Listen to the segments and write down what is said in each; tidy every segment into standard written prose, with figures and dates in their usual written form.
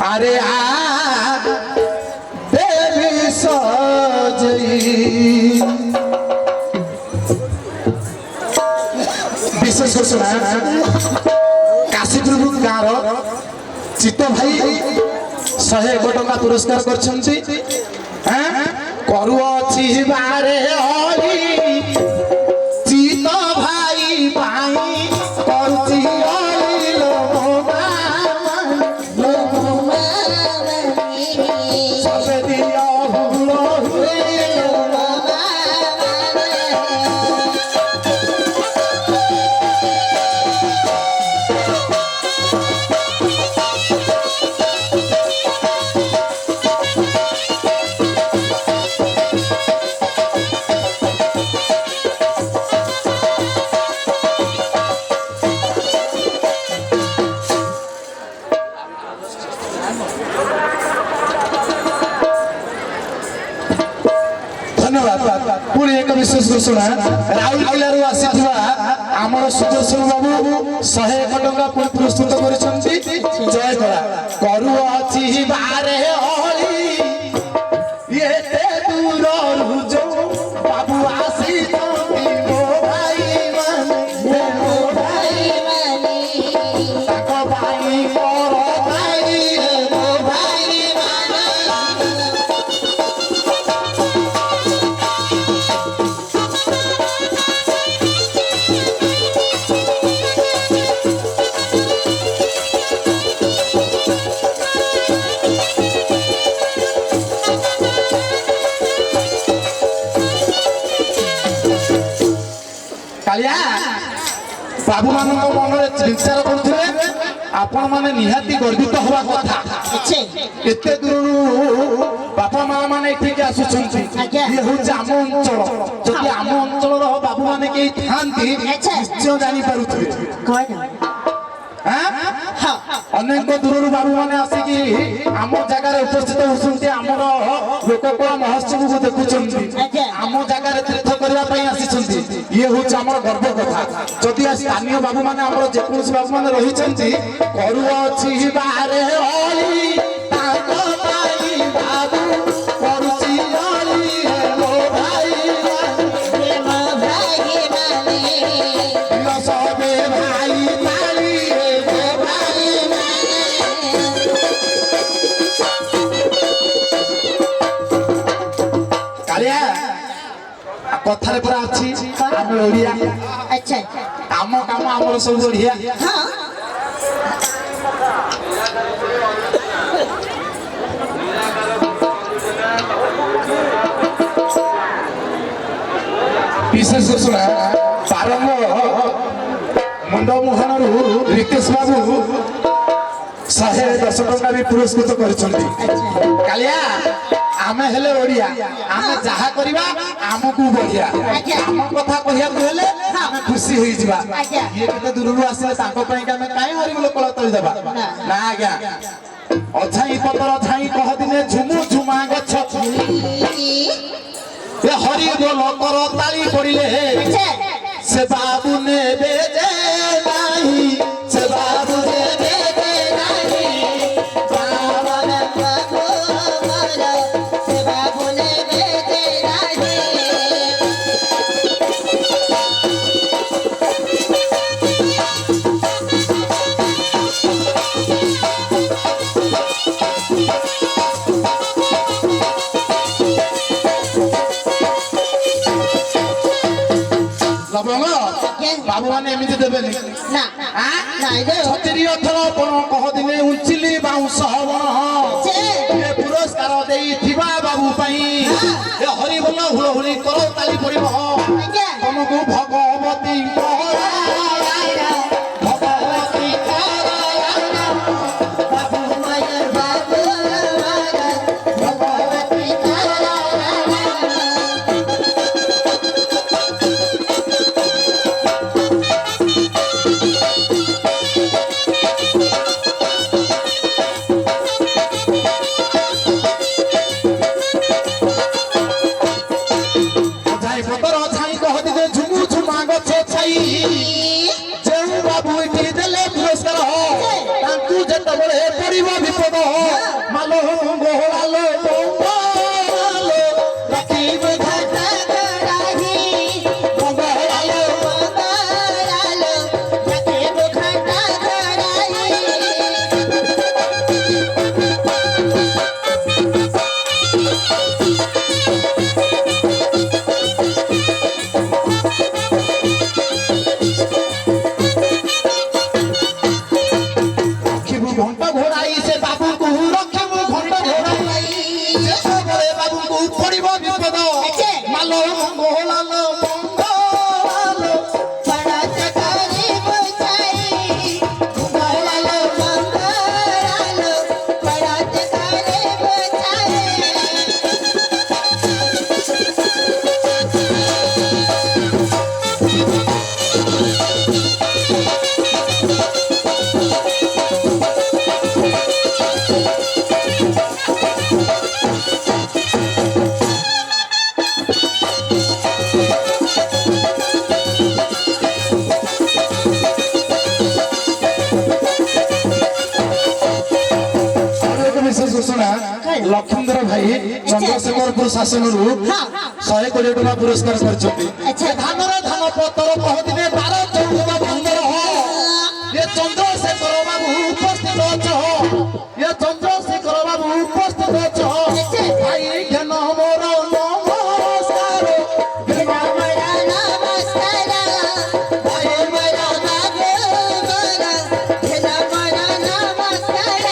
अरे आ देवी सजई विशेष घोषणा काशीपुर गाँव चित्त भाई 101 टका पुरस्कार करछंती करुअछि बारे हरि चित्त भाई पाई करछि पुणी एक विशेष घोषणा राउरकेलारू आसीथिबा आमर सुदर्शन बाबू 101 टका प्रस्तुत करिसंती जय करा करुअछि बारे हरि एते दूर रुजो बाबू आसी तोती मो भाई माने ताको भाई मोर भाई मो भाई कालिया बाबू मान मन विचार करते आपण माने निहाती गर्वित हवा कथा एते दूर बापा माँ माने ठीक आसुछंती ये होछ आम अंचल जदि आम अंचल रो बाबू माने के थांती निश्चय जानि पारुथबे अनेक दूर बाबू माने आसिकी आम जगार उपस्थित होसंती आमर लोककला महोत्सव को देखुछंती आम जगार तीर्थ करबा पई आसीछंती ये होछ आमर गर्व कथा जदि स्थानीय बाबू माने आमर जेकोस बाबू माने रहिछंती करुअछि बारे हरि ताको पाई बाबू करुछि हरि मो भाई माने सबे भाई ताली मो भाई कालिया कथारे पूरा अछि हम ओडिया अच्छा काम काम हमर सब ओडिया हां विशेष घोषणा पारंग मुंडमोहन रितेश बाबू 110 टका भी पुरस्कृत करछंती कालिया आमे हेले ओडिया आमे जहा करबा आमकू बढ़िया आम कथा कहिया हेले आमे खुशी होई जिबा ये केते दूररू आसिले ताको पई आमे काई हरि बोल कला तळि देबा ना आज्ञा अछाई पतर छाई कह दिने झुमु झुमा गछ ए हरि बोल कर ताली पड़िले से बाबू ने बेजे नाही से बाबू ने बेजे नाही बाबा ने बाबू मारा से बाबू ने बेजे नाही बाबू माने एमिति देबेनी ना ना दे 78 पण कह दिने उंचिली बाउंस हवण ए पुरस्कार देई थिबा बाबू पई ए हरि बोल हुलहुली करो ताली पड़िबो तुमको भगवती भगवती बाबू मायर बाबू भगवती মালো গোহলালো বঙ্গালো রাখিব ঘাটা গড়াহি গোহলালো বঙ্গালো রাখিব ঘাটা গড়াহি ରଖିବୁ ଘଣ୍ଟ ଘୋଡ଼ାଇ ସେ ବାବୁଙ୍କୁ ରଖିବୁ ଘଣ୍ଟ ଘୋଡ଼ାଇ ଯେତେବେଳେ ବାବୁଙ୍କୁ ପଡ଼ିବ ବିପଦ ମାଲୋ ଗୋହଲାଲୋ ବଙ୍ଗାଲୋ ବଡ଼ ଚକରେ ବସାଇ ଗୋହଲାଲୋ ବଙ୍ଗାଲୋ ବଡ଼ ଚକରେ ବସାଇ ଆଉ ଏକ ବିଶେଷ ଘୋଷଣା ଲକ୍ଷ୍ମୀଧର ଭାଇ ଚନ୍ଦ୍ରଶେଖରପୁର ଶାସନରୁ 120 ଟଙ୍କା ପୁରସ୍କାର କରିଛନ୍ତି ଆଚ୍ଛା। ଧାନର ଧାନ ପତର କହଦିନେ 12 14 15 ଏ ଚନ୍ଦ୍ରଶେଖର ବାବୁ ଉପସ୍ଥିତ ଅଛ ଏ ଚନ୍ଦ୍ରଶେଖର ବାବୁ ଉପସ୍ଥିତ ଅଛ ଭାଇ ଜ୍ଞାନ ମୋର ନମସ୍କାର ବଡ଼ ନମସ୍କାର ଭାଇ ବଡ଼ ବାବୁ ମୋର ଧନ ବଡ଼ ନମସ୍କାର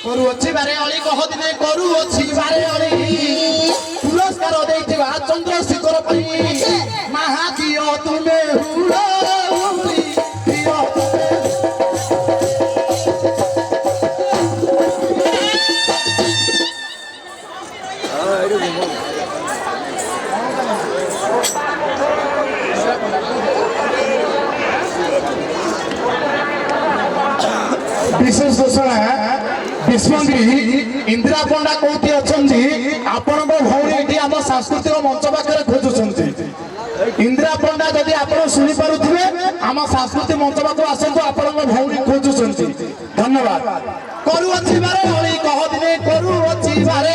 କରୁଅଛି ବାରେ ଅଳି କହଦିନେ କରୁଅଛି ବାରେ ଅଳି ପୁରସ୍କାର ଦେଇଥିବା ଚନ୍ଦ୍ରଶେଖର ପାଇଁ ମାହାଦିଅ ତୁମେ ହୁଳହୁଳି ଦିଅ ତୁମେ। ବିଶେଷ ଘୋଷଣା ବିଷ୍ମଗିରି ଇନ୍ଦିରା ପଣ୍ଡା କୋଉଠି ଅଛନ୍ତି ଆପଣଙ୍କ ଭଉଣୀ ଏଠି ଆମ ସାଂସ୍କୃତିକ ମଞ୍ଚ ପାଖରେ ଖୋଜୁଛନ୍ତି ଇନ୍ଦିରା ପଣ୍ଡା ଯଦି ଆପଣ ଶୁଣିପାରୁଥିବେ ଆମ ସାଂସ୍କୃତିକ ମଞ୍ଚ ପାଖକୁ ଆସନ୍ତୁ ଆପଣଙ୍କ ଭଉଣୀ ଖୋଜୁଛନ୍ତି ଧନ୍ୟବାଦ କରୁଅଛି ବାରେ ଅଳି କହଦିନେ କରୁଅଛି ବାରେ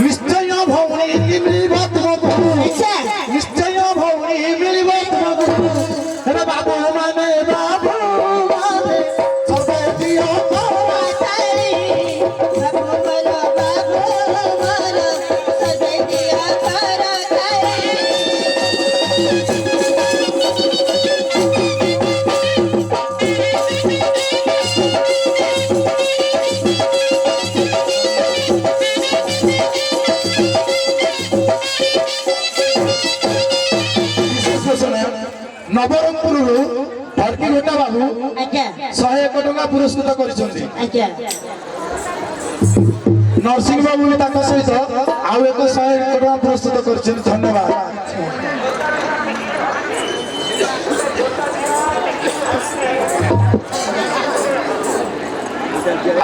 ନିଶ୍ଚୟ ଭଉଣୀ ମିଳିବ ତୁମକୁ ନିଶ୍ଚୟ ଭଉଣୀ ମିଳିବ ତୁମକୁ ହେଲେ ବାବୁ ମାନେ ସର୍ବେ ଦିଅ ବସାଇ ବାବୁ ମୋର ବାବୁ ମୋର ସଜେ ଦିଅ ତରକାରୀ ନବରଙ୍ଗପୁରରୁ ଧରକି ଘୋଟା ବାବୁ ଆଜ୍ଞା 101 ଟଙ୍କା ପୁରସ୍କୃତ କରିଛନ୍ତି ଆଜ୍ଞା ନରସିଂହ ବାବୁ ବି ତାଙ୍କ ସହିତ ଆଉ ଏକ 101 ଟଙ୍କା ପୁରସ୍କୃତ କରିଛନ୍ତି ଧନ୍ୟବାଦ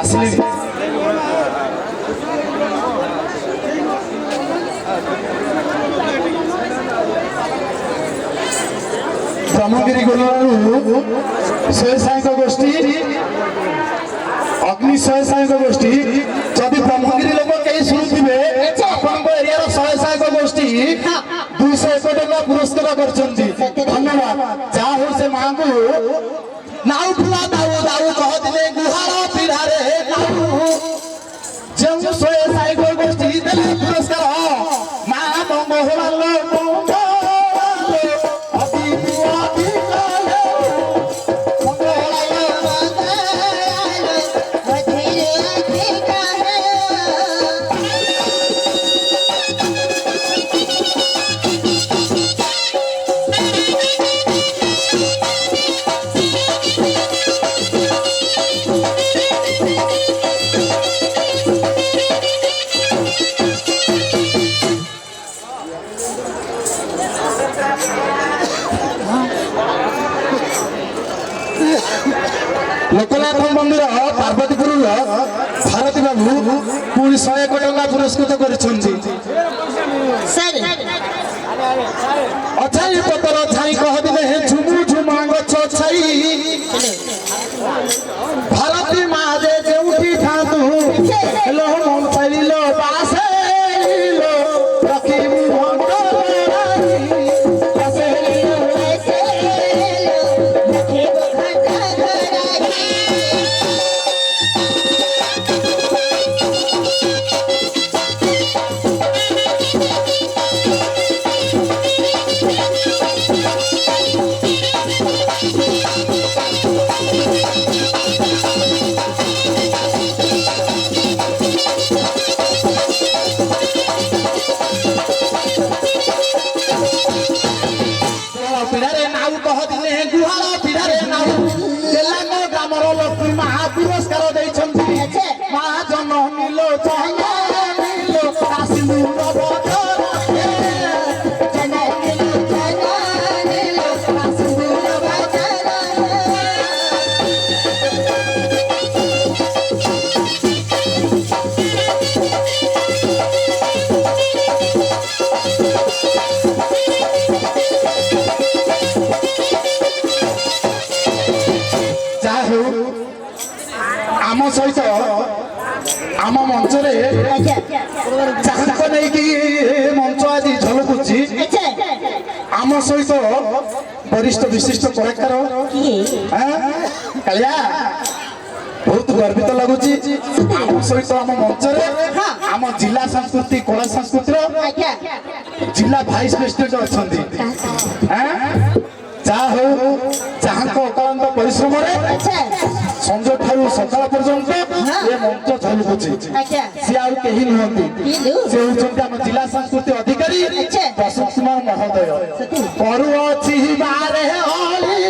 ଆସିଲେଣି ବ୍ରହ୍ମଗିରି ଗୋଲରୁ ସ୍ୱୟଂସହାୟକ ଗୋଷ୍ଠୀ ଅଗ୍ନି ସ୍ୱୟଂସହାୟକ ଗୋଷ୍ଠୀ ଯଦି ବ୍ରହ୍ମଗିରି ଲୋକ କେହି ଶୁଣୁଥିବେ ଆପଣଙ୍କ ଏରିଆର ସ୍ୱୟଂସହାୟକ ଗୋଷ୍ଠୀ 201 ଟଙ୍କା ପୁରସ୍କୃତ କରିଛନ୍ତି ଧନ୍ୟବାଦ ଯାହା ହଉ ସେ ମାଙ୍କୁ ନାଉ ଫୁଲା ଦାଉ ଦାଉ କହଥିଲେ ଗୁହାଳ ପିଢ଼ାରେ ନାଉ ଯେଉଁ ସ୍ୱୟଂସହାୟକ ଗୋଷ୍ଠୀ ଦେଲେ ପୁରସ୍କାର ମା ମଙ୍ଗଳାଲୋ ଲୋକନାଥ ମନ୍ଦିର ପାର୍ବତୀପୁରର ଭାରତୀ ବାବୁ ପୁଣି 101 ଟଙ୍କା ପୁରସ୍କୃତ କରିଛନ୍ତି। सर ଅଛାଇ ପତର ଛାଇ କହଦିନେ ଝୁମୁ ଝୁମା ଗଛ ଛାଇ ଭାରତୀ ମା ଯେ ଯେଉଁଠି ଥାନ୍ତୁ ଲୋ ମନ ଚାଲିଲ ବାସେଇଲ ରଖିବୁ ଭଣ୍ଡ ऐसे लो रखे वो घटा घराई ପିଢ଼ାରେ ନାଉ କହଦିନେ ଗୁହାଳ ପିଢ଼ାରେ ନାଉ ଦେଲାଙ୍ଗ ଗ୍ରାମର ଲକ୍ଷ୍ମୀ ମା ପୁରସ୍କାର ଦେଇଛନ୍ତି। ମା ଜନ ନିଲ ଜନ ନିଲ ଆସିଲୁ ନବଦର जना नीलो सिंदूर बजना ଯାହା ହେଉ ଆମ ସହିତ ଆମ ମଞ୍ଚରେ अच्छा ଯାହାଙ୍କ ନେଇକି ମଞ୍ଚ ଆଜି ଝଲକୁଛି अच्छा ଆମ ସହିତ ବରିଷ୍ଠ ବିଶିଷ୍ଟ କଳାକାର କାଳିଆ ବହୁତ ଗର୍ବିତ ଲାଗୁଛି। ଆମ ସହିତ ଆମ ମଞ୍ଚରେ ଆମ ଜିଲ୍ଲା ସଂସ୍କୃତି କଳା ସଂସ୍କୃତିର अच्छा ଜିଲ୍ଲା ଭାଇସ୍ ପ୍ରେସିଡେଣ୍ଟ ଅଛନ୍ତି। ଯାହା ହଉ ଯାହାଙ୍କ ଅକ୍ଳାନ୍ତ ପରିଶ୍ରମରେ अच्छा ସଞ୍ଜ ଠାରୁ ସକାଳ ପର୍ଯ୍ୟନ୍ତ ଏ ମଞ୍ଚ ଝଲକୁଛି। अच्छा ସେ ଆଉ କେହି ନୁହନ୍ତି, କିଲୁ ସେ ହେଉଛନ୍ତି ଆମ ଜିଲ୍ଲା ସଂସ୍କୃତି ଅଧିକାରୀ ଆଚ୍ଛା। ପ୍ରଶାନ୍ତ କୁମାର ମହୋଦୟ। ସତୀ। କରୁଅଛି ବାରେ ଅଳି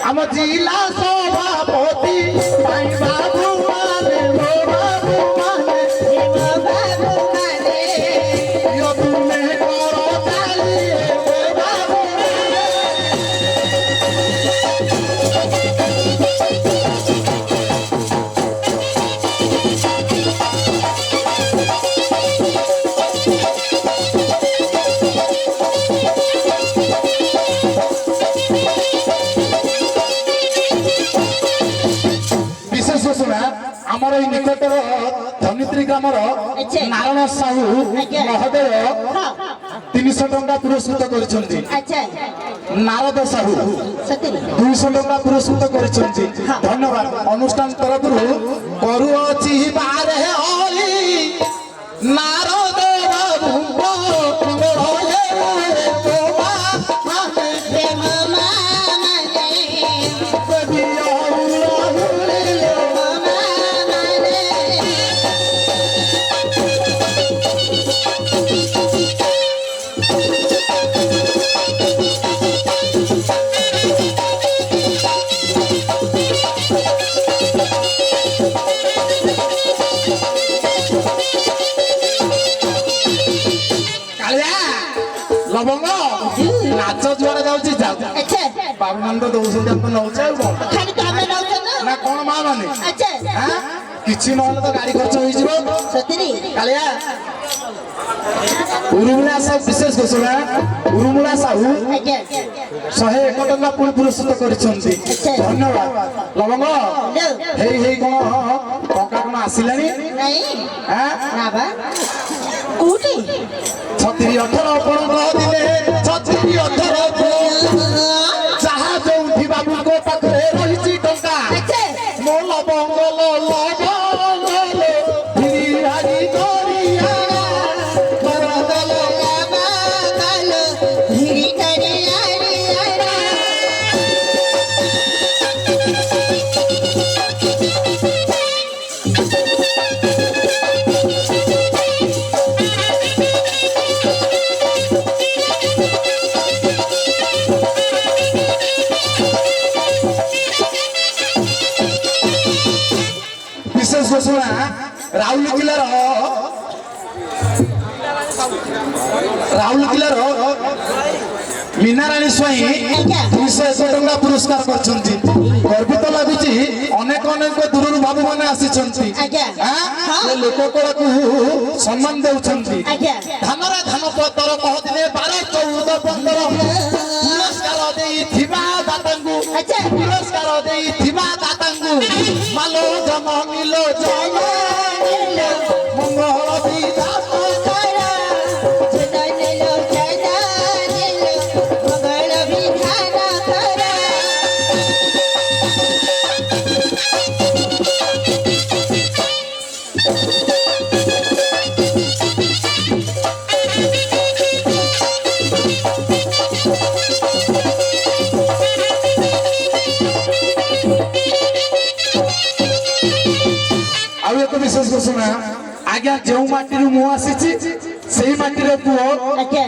ଆମ ଜିଲ୍ଲା ସଭାପତି ପାଇଁ ବାବୁ ମାନେ ମୋ ବାବୁ ମାନେ देव बाबू माने ପ୍ରିୟ ତୁମେ କର ତାଳି ମୋ ବାବୁ ମାନେ। ବିଶେଷ ଘୋଷଣା ଆମର ଏଇ ନିକଟର ଧନିତ୍ରୀ ଗ୍ରାମର ଆଚ୍ଛା। ନାରାୟଣ ସାହୁ ଆଜ୍ଞା। ମହୋଦୟ हाँ 300 ଟଙ୍କା ପୁରସ୍କୃତ କରିଛନ୍ତି। अच्छा ନାରଦ ସାହୁ सतरी 200 ଟଙ୍କା ପୁରସ୍କୃତ କରିଛନ୍ତି। ଧନ୍ୟବାଦ। ଅନୁଷ୍ଠାନ ତରଫରୁ କରୁଅଛି ବାରେ ଅଳି ନାରଦ ବାବୁଙ୍କ ପ୍ରିୟ ମୋ ମା ମାନେ देव माने ଦେବୀ ଅଉଳହୁଳି देव माने କାଳିଆ ଲବଙ୍ଗ ନାଚ ଯୁଆଡେ ଯାଉଛି ଯାଉ। अच्छा ବାବୁମାନେ ତ ଦଉଛନ୍ତି ଆମେ ତ ନଉଛେ ଆଉ କଣ खाली कामे नौछ ना ନା କଣ ମା ମାନେ अच्छा କିଛି ନହେଲେ ତ ଗାଡି ଖର୍ଚ୍ଚ ହେଇଯିବ। सतरी କାଳିଆ ଉରୁମୁଳା ସାହୁ ବିଶେଷ ଘୋଷଣା ଉରୁମୁଳା ସାହୁ अच्छा 101 ଟଙ୍କା ପୁଣି ପୁରସ୍କୃତ କରିଛନ୍ତି। ଧନ୍ୟବାଦ। ଲବଙ୍ଗ लो ହେଇ ହେଇ କଣ ଟଙ୍କା କଣ ଆସିଲାଣି? नहीं ଆଁ? ना बा कूटी 36 ଆପଣ କହିଲେ 36 ଯାହା ଯୋଉଠି ବାବୁଙ୍କ ପାଖରେ ରହିଛି ଟଙ୍କା अच्छा ମୋ ଲବଙ୍ଗ ଲବଙ୍ଗ ହାରି କରିଆ କରଦଲ बाबा कालो भिड़ी करे आरे आरे ବିଶେଷ ଘୋଷଣା ରାଉରକେଲାର ମୀନାରାଣୀ ସ୍ୱାଇଁ ଆଜ୍ଞା 201 ଟଙ୍କା ପୁରସ୍କାର କରିଛନ୍ତି। ଗର୍ବିତ ଲାଗୁଛି ଅନେକ ଅନେକ ଦୂରରୁ ବାବୁ ମାନେ ଆସିଛନ୍ତି। ଆଜ୍ଞା ଏ ଲୋକ କଳାକୁ ସମ୍ମାନ ଦେଉଛନ୍ତି। ଆଜ୍ଞା ଧାନରେ ଧାନ ପତର କହଦିନେ 12 14 15 ପୁରସ୍କାର ଦେଇଥିବା ଦାତାଙ୍କୁ ଆଚ୍ଛା ପୁରସ୍କାର ଦେଇଥିବା ଦାତାଙ୍କୁ ମାଲୋ ଜନ ମିଲୋ ଜନ ମଙ୍ଗଳ ବିଧାନ ଆଉ ଏକ ବିଶେଷ ଘୋଷଣା ଆଜ୍ଞା ଯେଉଁ ମାଟିରୁ ମୁଁ ଆସିଛି ସେଇ ମାଟିର ପୁଅ ଆଜ୍ଞା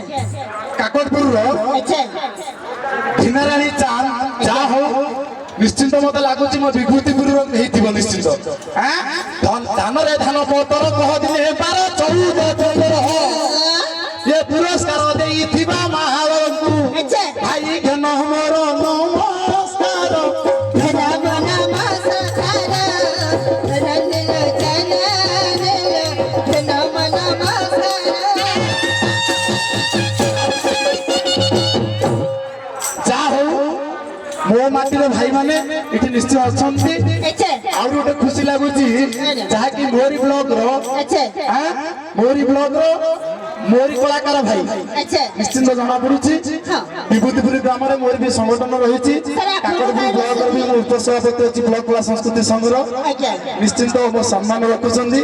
କାକଟପୁରର ଆଚ୍ଛା ମୀନାରାଣୀ ଚାନ୍ଦ ଯାହା ହଉ ନିଶ୍ଚିନ୍ତ ମତେ ଲାଗୁଛି ମୋ ବିଭୂତିପୁରର ହେଇଥିବ ନିଶ୍ଚିନ୍ତ। ଧାନରେ ଧାନ ପତର କହଦିନେ 12 14 15 ଏ ପୁରସ୍କାର ଦେଇଥିବା ମାହାଳଙ୍କୁ ଆଚ୍ଛା ଭାଇ ଘନ ମୋର ନମସ୍କାର। ଯାହା ହଉ ମୋ ମାଟିର ଭାଇମାନେ ଏଠି ନିଶ୍ଚୟ ଅଛନ୍ତି। ଆଉ ଗୋଟେ ଖୁସି ଲାଗୁଛି ଯାହାକି ମୋରି ବ୍ଲକର ମୋରି କଳାକାର ଭାଇ ନିଶ୍ଚିନ୍ତ ଜଣା ପଡୁଛି। ବିଭୂତିପୁର ଗ୍ରାମରେ ମୋର ବି ସଂଗଠନ ରହିଛି। କାକଟପୁର ବ୍ଲକର ବି ମୁଁ ଉପସଭାପତି ଅଛି ବ୍ଲକ କଳା ସଂସ୍କୃତି ସଂଘର। ନିଶ୍ଚିନ୍ତ ମୋ ସମ୍ମାନ ରଖୁଛନ୍ତି।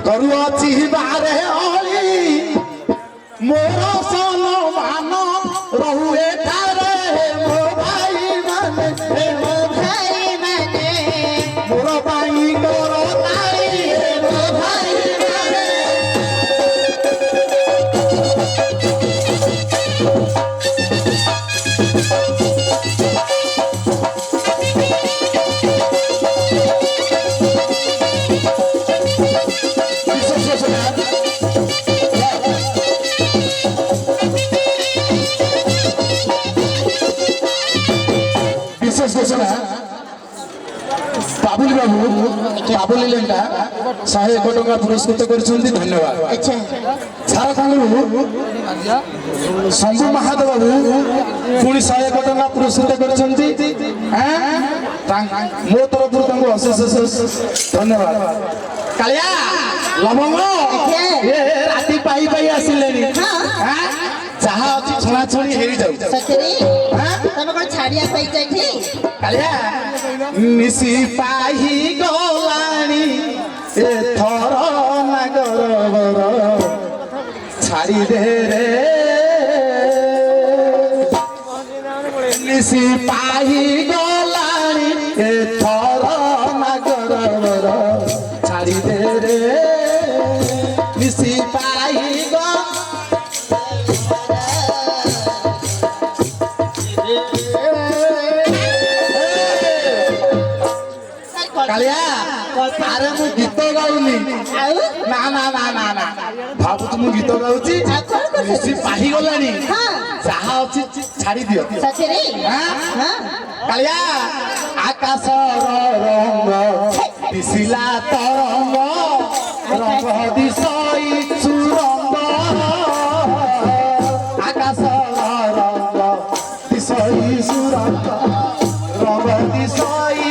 କରୁଅଛି ବାରେ ଅଳି ମୋର ସମ୍ମାନ ରହୁ ଏଠାରେ ମୋ ଭାଇ ମାନେ ମୋର ପାଇଁ କର ତାଳି ମୋ ଭାଇ ମାନେ। ବିଶେଷ ଘୋଷଣା ବାବୁଲି ବାବୁ ବାବୁଲି ଲେଙ୍କା 101 ଟଙ୍କା ପୁରସ୍କୃତ କରିଛନ୍ତି। ଧନ୍ୟବାଦ। ଝାରଖଣ୍ଡରୁ ଶମ୍ଭୁ ମହାଦେବ ବାବୁ ପୁଣି 101 ଟଙ୍କା ପୁରସ୍କୃତ କରିଛନ୍ତି। ମୋ ତରଫରୁ ତାଙ୍କୁ ଅଶେଷ ଅଶେଷ ଧନ୍ୟବାଦ। କାଳିଆ ଲବଙ୍ଗ ଏ ରାତି ପାଇ ପାଇ ଆସିଲେଣି। ଯାହା ଅଛି ଛଣାଛଣି ହେଇଯାଉ। ତମେ କଣ ଛାଡିବା ପାଇଁ ଯାଇଠି କାଳିଆ ମିଶି ପାହି ଗଲାଣି ଏଥର ନାଗର ଛାଡ଼ି ଦେ ରେ ମିଶି ପାହି ଗଲାଣି ଏଥର ନାଗର ଛାଡ଼ି ଦେ ରେ ମିଶି ପାହି କାଳିଆ ଆରେ ମୁଁ ଗୀତ ଗାଉନି। ନା ନା ନା ନା ନା ଭାବୁଛୁ ମୁଁ ଗୀତ ଗାଉଛି। ମିଶି ପାହିଗଲାଣି ଯାହା ଅଛି ଛାଡ଼ି ଦିଅ। କାଳିଆ ଆକାଶର ରଙ୍ଗ ଦିଶିଲା ତରଙ୍ଗ ରଙ୍ଗ ଦିଶଇ ସୁରଙ୍ଗ ଆକାଶର ରଙ୍ଗ ଦିଶଇ ସୁରଙ୍ଗ ରଙ୍ଗ ଦିଶଇ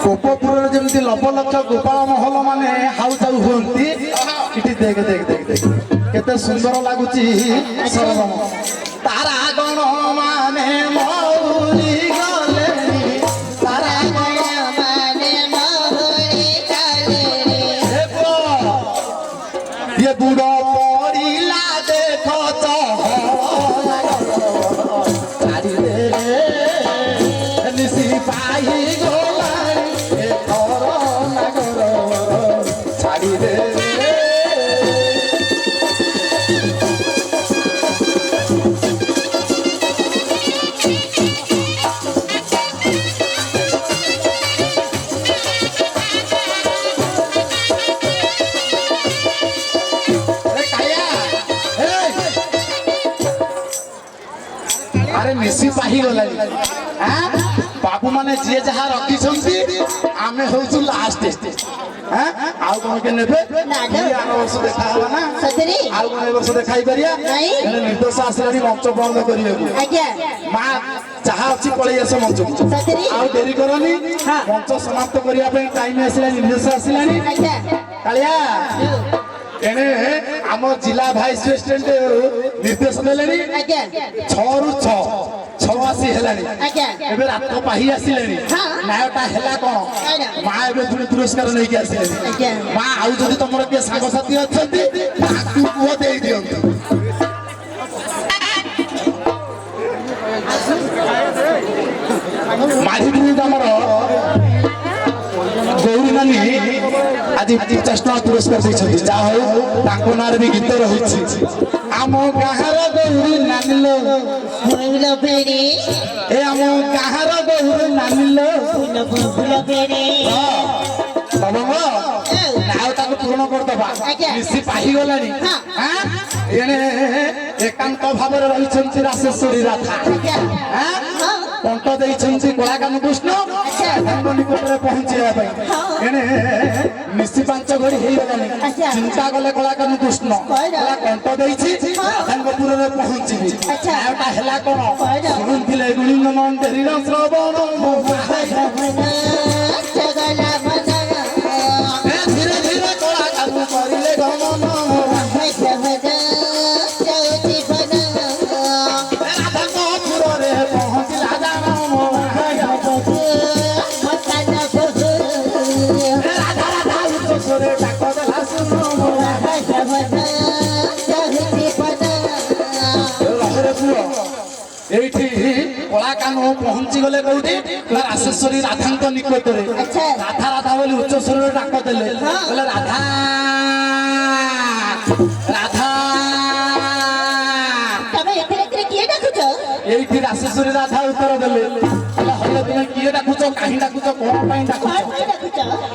ଗୋପପୁରରେ ଯେମିତି ଲବ ଲକ୍ଷ ଗୋପାଳ ମହଲ ମାନେ ହାଉ ଚାଉ ହୁଅନ୍ତି ଏଠି ଦେଖ ଦେଖ ଦେଖ ଦେଖ କେତେ ସୁନ୍ଦର ଲାଗୁଛି। ସରଗମ ତାରା ଗଣ ମାନେ ମଉଳି ଗଲେ ତାରା ଗଣ ମାନେ ମଉଳି ଗଲେ ଏ ବୁଢ ପଡ଼ିଲା ଦେଖ ମିଶି ପାହି ଗଲାଣି ଏଥର ନାଗର ଛାଡ଼ି ଦେ। ମିଶି ପାହିଗଲାଣି ବାବୁ ମାନେ ଯିଏ ଯାହା ରଖିଛନ୍ତି ଆମେ ହଉଛୁ ଲାଷ୍ଟ ଆଉ କଣ କେ ନେବେ ଆର ବର୍ଷ ଦେଖା ହବା ନା ସତରେ ଆଉ କଣ ଏ ବର୍ଷ ଦେଖା ହେଇପାରିବା ହେଲେ ନିର୍ଦ୍ଦେଶ ଆସିଲାଣି ମଞ୍ଚ ବନ୍ଦ କରିବାକୁ ଆଜ୍ଞା ମା ଯାହା ଅଛି ପଳେଇ ଆସ ମଞ୍ଚକୁ ଆଉ ଡେରି କରନି ମଞ୍ଚ ସମାପ୍ତ କରିବା ପାଇଁ ଟାଇମ ଆସିଲାଣି ନିର୍ଦ୍ଦେଶ ଆସିଲାଣି ଆଜ୍ଞା କାଳିଆ ଏଣେ ଆମ ଜିଲ୍ଲା ଭାଇସ୍ ପ୍ରେସିଡେଣ୍ଟ ନିର୍ଦ୍ଦେଶ ଦେଲେଣି ଆଜ୍ଞା 6 ରୁ 6 6 ହେଲାଣି ଆଜ୍ଞା ଏବେ ରାତ ପାହି ଆସିଲେଣି ନ୍ୟାୟଟା ହେଲା କଣ ମା ଏବେ ପୁଣି ପୁରସ୍କାର ନେଇକି ଆସିଲେଣି ଆଜ୍ଞା ମା ଆଉ ଯଦି ତମର କିଏ ସାଙ୍ଗସାଥି ଅଛନ୍ତି ତାକୁ ପୁଅ ଦେଇ ଦିଅନ୍ତୁ ମାଝି ଆମର ଗୌରୀ ନାନୀ ଆଜି 50 ଟଙ୍କା ପୁରସ୍କାର ଦେଇଛନ୍ତି ଯାହା ହଉ ତାଙ୍କ ନାଁରେ ବି ଗୀତ ରହିଛି ଆମ ଗାଁର ଗୌରୀ ନାନୀଲୋ ଫୁଲ ବେରେ ଏ ଆମ ଗାଁର ଗୌରୀ ନାନୀଲୋ ଫୁଲ ବେରେ ନାଁ ତାକୁ ପୂରଣ କରିଦବା ମିଶି ପାହିଗଲାଣି ଏଣେ ଏକାନ୍ତ ଭାବରେ ରହିଛନ୍ତି ରାଶେଶ୍ୱରୀ ରାଧା କଣ୍ଟ ଦେଇଛନ୍ତି କଳାକାନ କୃଷ୍ଣ ତାଙ୍କ ନିକଟରେ ପହଞ୍ଚିବା ପାଇଁ ଏଣେ ମିଶି 5 ଘଡ଼ି ହେଇଗଲାଣି ଚିନ୍ତା କଲେ କଳାକାନ କୃଷ୍ଣ କଣ୍ଟ ଦେଇଛି ତାଙ୍କ ପୁରରେ ପହଞ୍ଚିବି ନାଁଟା ହେଲା କଣ ଶୁଣୁଥିଲେ ଗୁଣିନ ମନ୍ଦିର ଶ୍ରବଣ ଧୀରେ ଧୀରେ କଳାକାନ କରିଲେ ଗମନ ରାଧାଙ୍କ ପୁରରେ ପହଞ୍ଚିଲା ଜାଣ ରାଧା ରାଧା ଉଚ୍ଚସ୍ୱରେ ଡାକ ଦେଲା ଶୁଣ ରହରେ ପୁଅ ଏଇଠି କଳାକାନ ପହଞ୍ଚି ଗଲେ କୋଉଠି ରାଶେଶ୍ୱରୀ ରାଧାଙ୍କ ନିକଟରେ ରାଧା ରାଧା ବୋଲି ଉଚ୍ଚସ୍ୱରରେ ଡାକ ଦେଲେ କହିଲେ ରାଧା ରାଧା এইটি রাশেশ্বরী রাধা উত্তর দেলে হলে তুমি কিয়ে ডাকুছ কাহি ডাকুছ কোন পাই ডাকুছ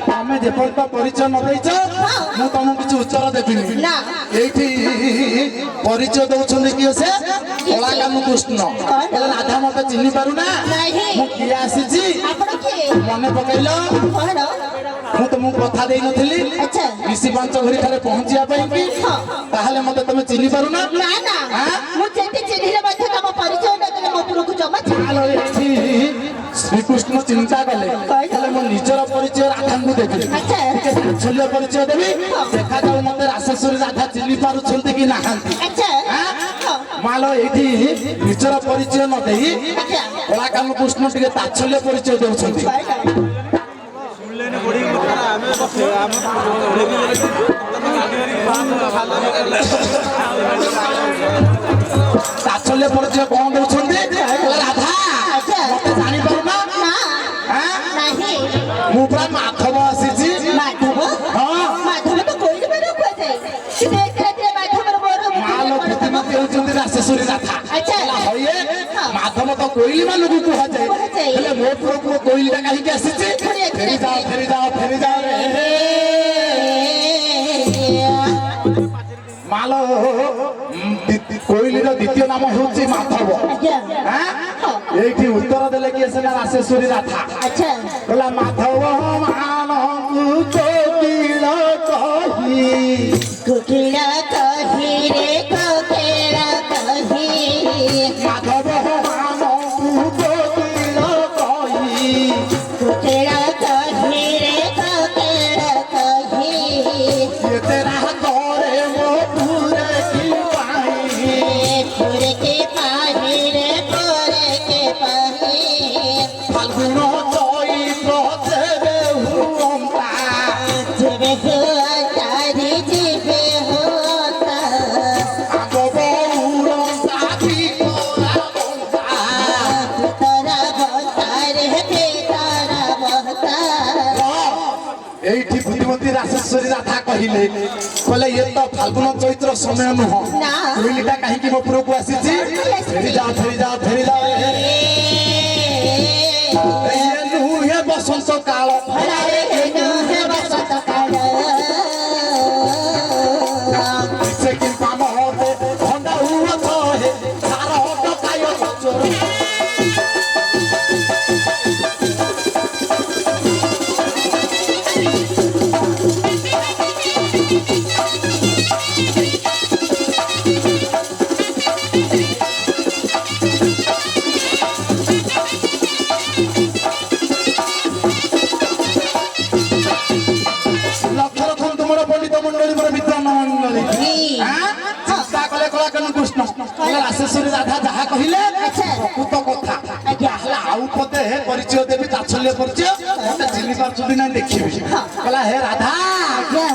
তুমি যেপর্যন্ত পরিচয় ন দেইছ মু তোমাকে কিছু উত্তর দেবিনি এইটি পরিচয় দউছন্তি কিয়ে সে কলাকানু কৃষ্ণ বলে রাধা মতে চিনি পারু না মু কিয়ে আসিছি মনে পকাইল ମୁଁ ତମକୁ କଥା ଦେଇ ନଥିଲି ମିଶି 5 ଘଡ଼ି ଠାରେ ପହଞ୍ଚିବା ପାଇଁ କି ତାହେଲେ ମତେ ତମେ ଚିହ୍ନି ପାରୁନା ନା ନା ମୁଁ ଯେତେ ଚିହ୍ନିଲେ ମଧ୍ୟ ତମ ପରିଚୟ ନ ଦେଲେ ମୋ ପୁରକୁ ଜମା ଏଠି ଶ୍ରୀକୃଷ୍ଣ ଚିନ୍ତା କଲେ ହେଲେ ମୋ ନିଜର ପରିଚୟ ରାଧାଙ୍କୁ ଦେବି ତାଚ୍ଛଲ୍ୟ ପରିଚୟ ଦେବି ଦେଖାଯାଉ ମତେ ରାଶେଶ୍ୱରୀ ରାଧା ଚିହ୍ନି ପାରୁଛନ୍ତି କି ନାହାନ୍ତି ମାଲ ଏଇଠି ନିଜର ପରିଚୟ ନ ଦେଇ କଳାକାନ କୃଷ୍ଣ ଟିକେ ତାଚ୍ଛଲ୍ୟ ପରିଚୟ ଦେଉଛନ୍ତି ତାଚ୍ଛଲ୍ୟ ପରିଚୟ କଣ ଦଉଛନ୍ତି ରାଧା ମତେ ଜାଣିପାରୁନା ମୁଁ ପୁରା ମାଧବ ଆସିଛି ମାଧବ ତ କୋଇଲି ମାନେ କୁହାଯାଏ ହେଉଛନ୍ତି ରାଶେଶ୍ୱରୀ ରାଧା ମାଧବ ତ କୋଇଲି ମାନଙ୍କୁ କୁହାଯାଏ ହେଲେ ମୋ ପୁରକୁ କୋଇଲିଟା କାହିଁକି ଆସିଛି ଫେରି ଯାଅ ଫେରି ଯାଅ ଫେରି ଯାଅ ମାଲ କୋଇଲିର ଦ୍ୱିତୀୟ ନାମ ହେଉଛି ମାଧବ এইটি উত্তর দেলে কিয়ে সেটা রাশেশ্বরী রাধা বলা মাধব ମାନଙ୍କୁ কোকিল কহি কোকিল কহি রে কোকিল কহি মাধব ମାନଙ୍କୁ কোকিল কহি কোকিল কহি রে কোকিল কহি তেরা করে মো পুরে কি পাই পুরে কে পাহি রে পুরে কে পাহি ফাল্গুন চৈত্র দেবে হুমতা জিবে হুয়া রে জিবে হোতা আগ বউর সাথী তোরা বন্তা তোরা বতা রে বেতারা বতা এইটি বুদ্ধিমতী রাশেশ্বরী রাধা কহিলে কলে ইয়ে তো ফাল্গুন চৈত্র সময় নুহ না কোইলিটা কাহিকি মো পুরକୁ আসিছি ফেরি যাও ফেরি যাও ফেরি যাও ইয়ে নুহে বসন্ত কাল হলারে হেনু হে বসন্ত কাল সে কি পামতে ধন্দা হুয়া ছহে সারা হট কায় চোর କଲା ରାସେଶ୍ୱରୀ ରାଧା ଯାହା କହିଲେ ଆଚ୍ଛା। ପ୍ରକୃତ କଥା ଆଜ୍ଞା। ହେଲେ ଆଉ ପଦେ ପରିଚୟ ଦେବି ତାଚ୍ଛଲ୍ୟ ପରିଚୟ ମତେ ଚିହ୍ନି ପାରୁଛନ୍ତି ନା ଦେଖିବି କହିଲା ହେ ରାଧା ଆଜ୍ଞା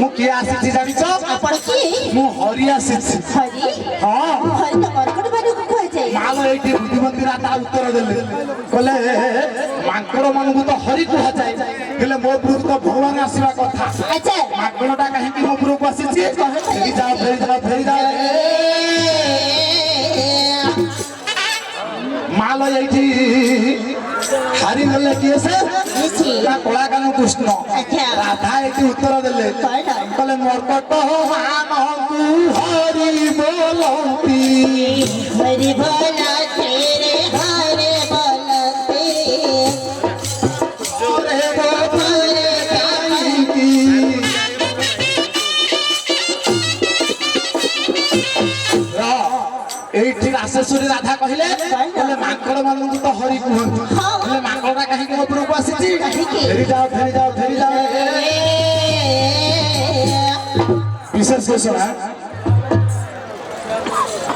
ମୁଁ କିଏ ଆସିଛି ଜାଣିଛ ଆପଣ କି ମୁଁ ହରି ଆସିଛି ହରି ହଁ ହରି ତ କର୍କଟ ବାରିକୁ କୁହାଯାଏ ମାଲ ଏଇଠି ବୁଦ୍ଧିମନ୍ତୀ ରାଧା ଉତ୍ତର ଦେଲେ କହିଲେ ମାଙ୍କଡ ମାନଙ୍କୁ ତ ହରି କୁହାଯାଏ ହେଲେ ମୋ ଉପରକୁ ତ ଭଗବାନ ଆସିବା କଥା ଆଚ୍ଛା ମାଙ୍କଡଟା କାହିଁକି ମୋ ଉପରକୁ ଆସିଛି ଫେରି ଯାଅ ଫେରି ଯାଅ ଫେରି ଯାଅ ମାଲ ଏଇଠି ହାରିଗଲେ କିଏ ସେ କଳାକାନ କୃଷ୍ଣ ଆଚ୍ଛା। ରାଧା ଏଇଠି ଉତ୍ତର ଦେଲେ କଣ? କହିଲେ ମର୍କଟ ମାନଙ୍କୁ ହରି ବୋଲନ୍ତି हरि बोला तेरे हरे बोलते ରେ ବୋଧରେ କାହିଁକି ଏଇଠି ରାସେଶ୍ୱରୀ ରାଧା କହିଲେ କହିଲେ ମାଙ୍କଡ ମାନଙ୍କୁ ତ ହରି କୁହନ୍ତି ହେଲେ ମାଙ୍କଡଟା କାହିଁକି ମୋ ଉପରକୁ ଆସିଛି ଫେରି ଯାଅ ଫେରି ଯାଅ ଫେରି ଯାଅ ବିଶେଷ ଘୋଷଣା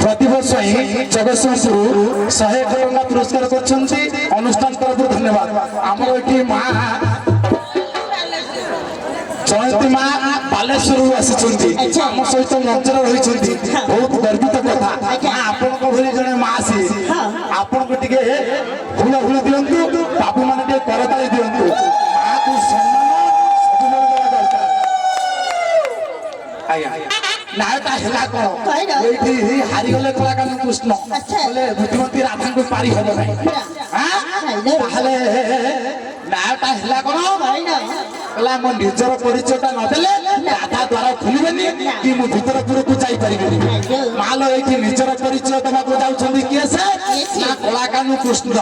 ପ୍ରତିବର୍ଷ ହିଁ ଜଗତସିଂହପୁର 100 ଟଙ୍କା ପୁରସ୍କାର କରିଛନ୍ତି ଅନୁଷ୍ଠାନ ତରଫରୁ ଧନ୍ୟବାଦ ଆମର ଏଠି ମା ଜୟନ୍ତୀ ମା ବାଲେଶ୍ୱରରୁ ଆସିଛନ୍ତି ଆମ ସହିତ ମଞ୍ଚରେ ରହିଛନ୍ତି ବହୁତ ଗର୍ବିତ କଥା ମା ଆପଣଙ୍କ ଭଳି ଜଣେ ମା ସିଏ ଆପଣଙ୍କୁ ଟିକେ ଫୁଲ ଫୁଲ ଦିଅନ୍ତୁ ବାବୁ ମାନେ ଟିକେ କରତାଳି ଦିଅନ୍ତୁ ମାକୁ ସମ୍ମାନ ସବୁବେଳେ ଦେବା ଦରକାର ଆଜ୍ଞା ନାୟଟା ହେଲା କଣ ଏଇଠି ହାରିଗଲେ କଳାକାନ କୃଷ୍ଣ କହିଲେ ବୁଦ୍ଧିମତୀ ରାଧାଙ୍କୁ ପାରି ହବ ନାହିଁ ତାହେଲେ ନାୟଟା ହେଲା କଣ କହିଲା ମୋ ନିଜର ପରିଚୟଟା ନଦେଲେ ରାଧା ଦ୍ୱାର ଖୋଲିବେନି କି ମୁଁ ଭିତରପୁରକୁ ଯାଇପାରିବିନି ମାଲ ଏଇଠି ନିଜର ପରିଚୟ ଦେବାକୁ ଯାଉଛନ୍ତି କିଏ ସେ ନା କଳାକାନୁ କୃଷ୍ଣ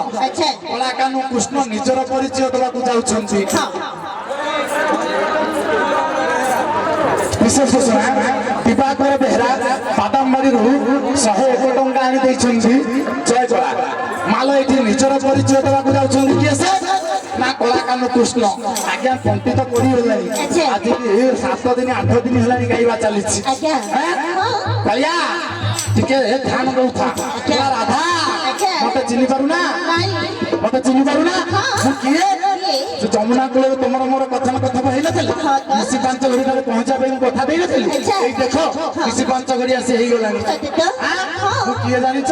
କଳାକାନୁ କୃଷ୍ଣ ନିଜର ପରିଚୟ ଦେବାକୁ ଯାଉଛନ୍ତି ବିଶେଷ ଘୋଷଣା ଦିବାକର ବେହେରା ବାଦାମବାଡ଼ିରୁ 101 ଟଙ୍କା ଆଣି ଦେଇଛନ୍ତି ଜୟ କଳା ମାଲ ଏଇଠି ନିଜର ପରିଚୟ ଦେବାକୁ ଯାଉଛନ୍ତି କିଏ ସେ ନା କଳାକାନୁ କୃଷ୍ଣ ଆଜ୍ଞା ତଣ୍ଟି ତ ପଡିଗଲାଣି ଆଜି 7 ଦିନ 8 ଦିନ ହେଲାଣି ଗାଇବା ଚାଲିଛି କାଳିଆ ଟିକେ ଧ୍ୟାନ ଦଉଥା ରାଧା ମତେ ଚିହ୍ନି ପାରୁନା ମତେ ଚିହ୍ନି ପାରୁନା ମୁଁ କିଏ ଯମୁନା କୂଳରେ ତମର ମୋର କଥନ କଥନ ହେଇନଥିଲା କୃଷି 5 ଘଡ଼ି ଠାରେ ପହଞ୍ଚିବା ପାଇଁ ମୁଁ କଥା ଦେଇନଥିଲି ଏଇ ଦେଖ କୃଷି 5 ଘଡ଼ି ଆସି ହେଇଗଲାଣି ମୁଁ କିଏ ଜାଣିଛ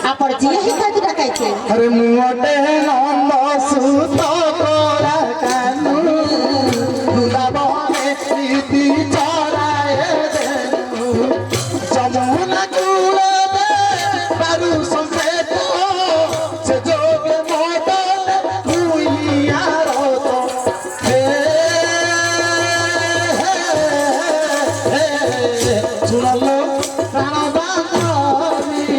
ଆପଣ ଯିଏ ହେଇଥାନ୍ତି ଡକାଇతే अरे मुआटे नंद सुत कलाकानु वृंदावने प्रीति चराए देनु जमुना कूले बारू संकेत से जोगे मदन हुइया रत हे सुनलो प्राण बांधवी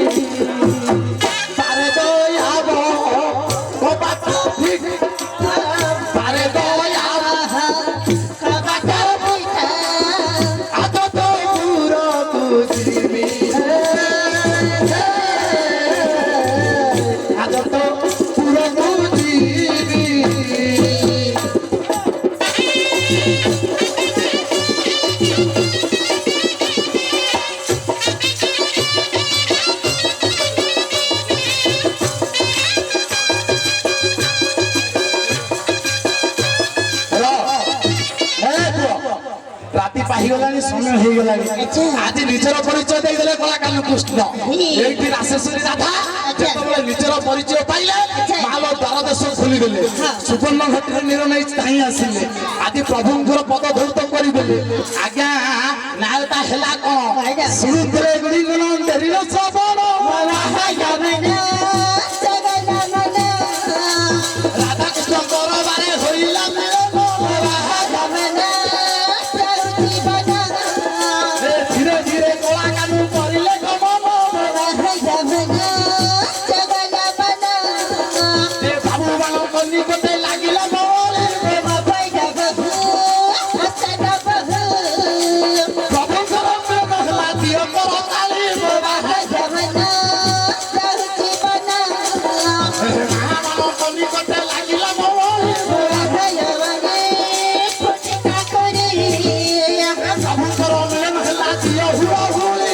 ହେଇଗଲାଣି ସମୟ ହେଇଗଲାଣି ଆଜି ନିଜର ପରିଚୟ ଦେଇଦେଲେ କଳାକାନ କୃଷ୍ଣ ଏଇଠି ରାସେଶ୍ୱରୀ ରାଧା ଯେତେବେଳେ ନିଜର ପରିଚୟ ପାଇଲେ ମାଲ ଦ୍ୱାର ଦେଶ ଖୋଲିଦେଲେ ସୁବର୍ଣ୍ଣ ଘଟିରେ ନିର ନେଇ ଧାଇଁ ଆସିଲେ ଆଜି ପ୍ରଭୁଙ୍କର ପଦ ଧୌତ କରିଦେଲେ ଆଜ୍ଞା ନାୟଟା ହେଲା କଣ ଶୁଣୁଥିଲେ ଗୁଣିଗୁଣ ଡେରିର ଶ୍ରବଣ ରାଧାକୃଷ୍ଣଙ୍କର ବାରେ ହୋଇଲା ମିଳନ ଧୀରେ ଧୀରେ କଳାକାନୁ କରିଲେ ଗମନ ବାବୁମାନଙ୍କ ନିକଟେ ଲାଗିଲା ବଳି ପ୍ରଭୁଙ୍କର ପ୍ରେମ ହେଲା ଦିଅ କର ତାଳି ମାନଙ୍କ ନିକଟେ ଲାଗିଲା ବଳି ପ୍ରଭୁଙ୍କର ମିଳନ ହେଲା ଦିଅ ହୁଳ ହୁଳି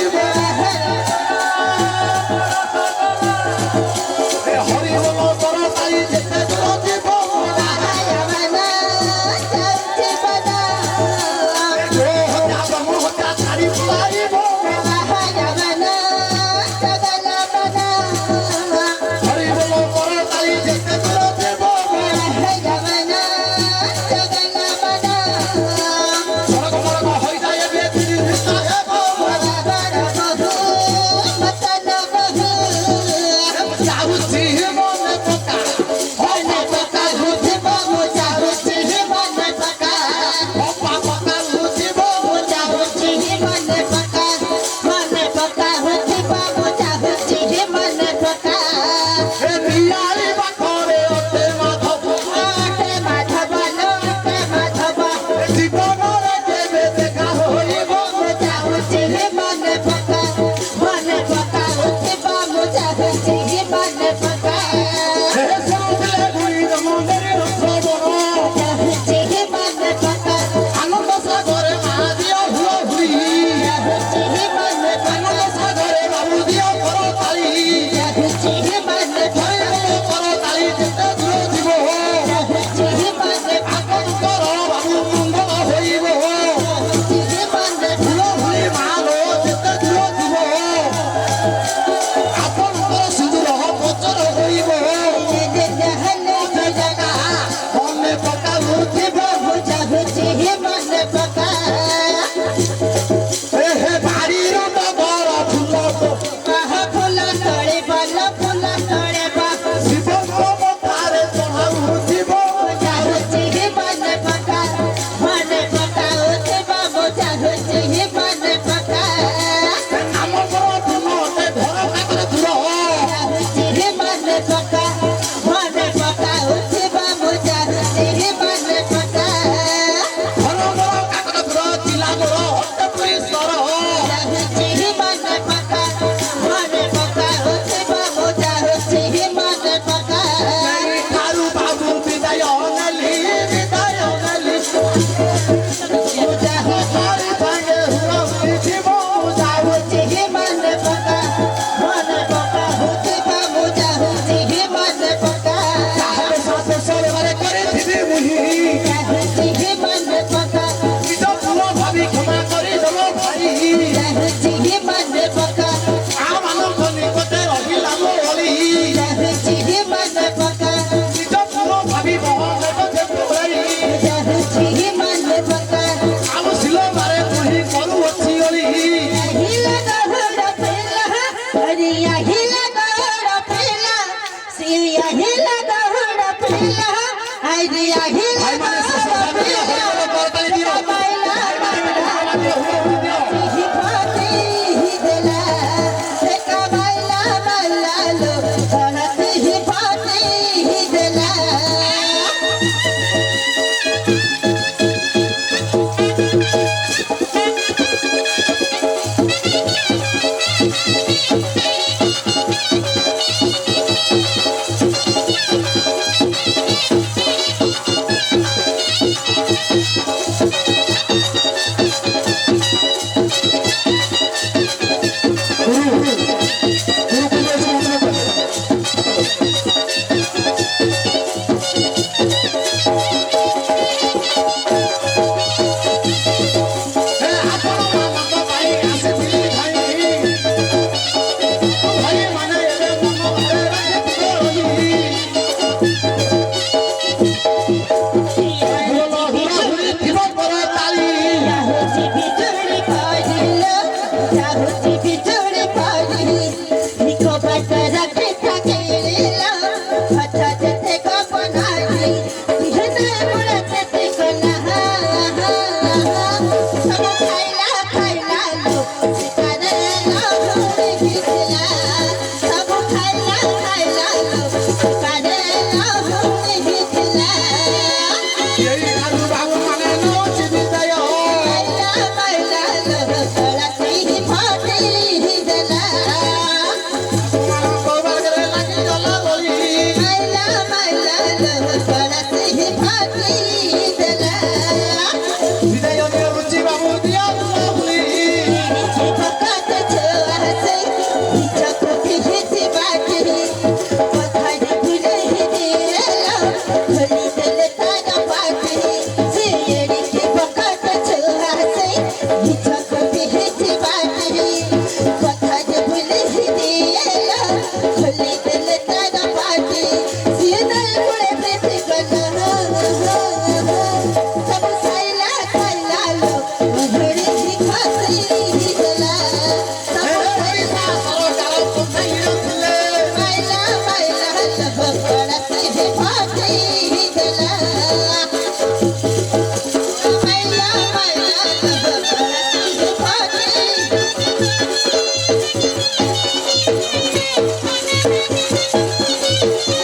ଯାଉଛି ମନେ ପକା ଆମ ଶିଲ ମାରେ ପୁହି କରୁଅଛି ଅଳି আহিଲା ଦହଡ଼ ପିଲା ହରି আহিଲା ଦହଡ଼ ପିଲା ସିଏ আহিଲା ଦହଡ଼ ପିଲା ହରି আহিଲା ଭାଇମାନେ ସେ ଦହଡ଼ ସଭାପତି ପିଲା ହରିବୋଲ କରତାଳି ଦିଅ ବାଇଲା ଭାଇମାନେ ହୁଳହୁଳି ଦିଅ ସିହି ଫାଟି ଦେଲା ସେ କାବାଇଲା ବାଇଲା ଲୋ କଣ ସିହି ଫାଟି ଦେଲା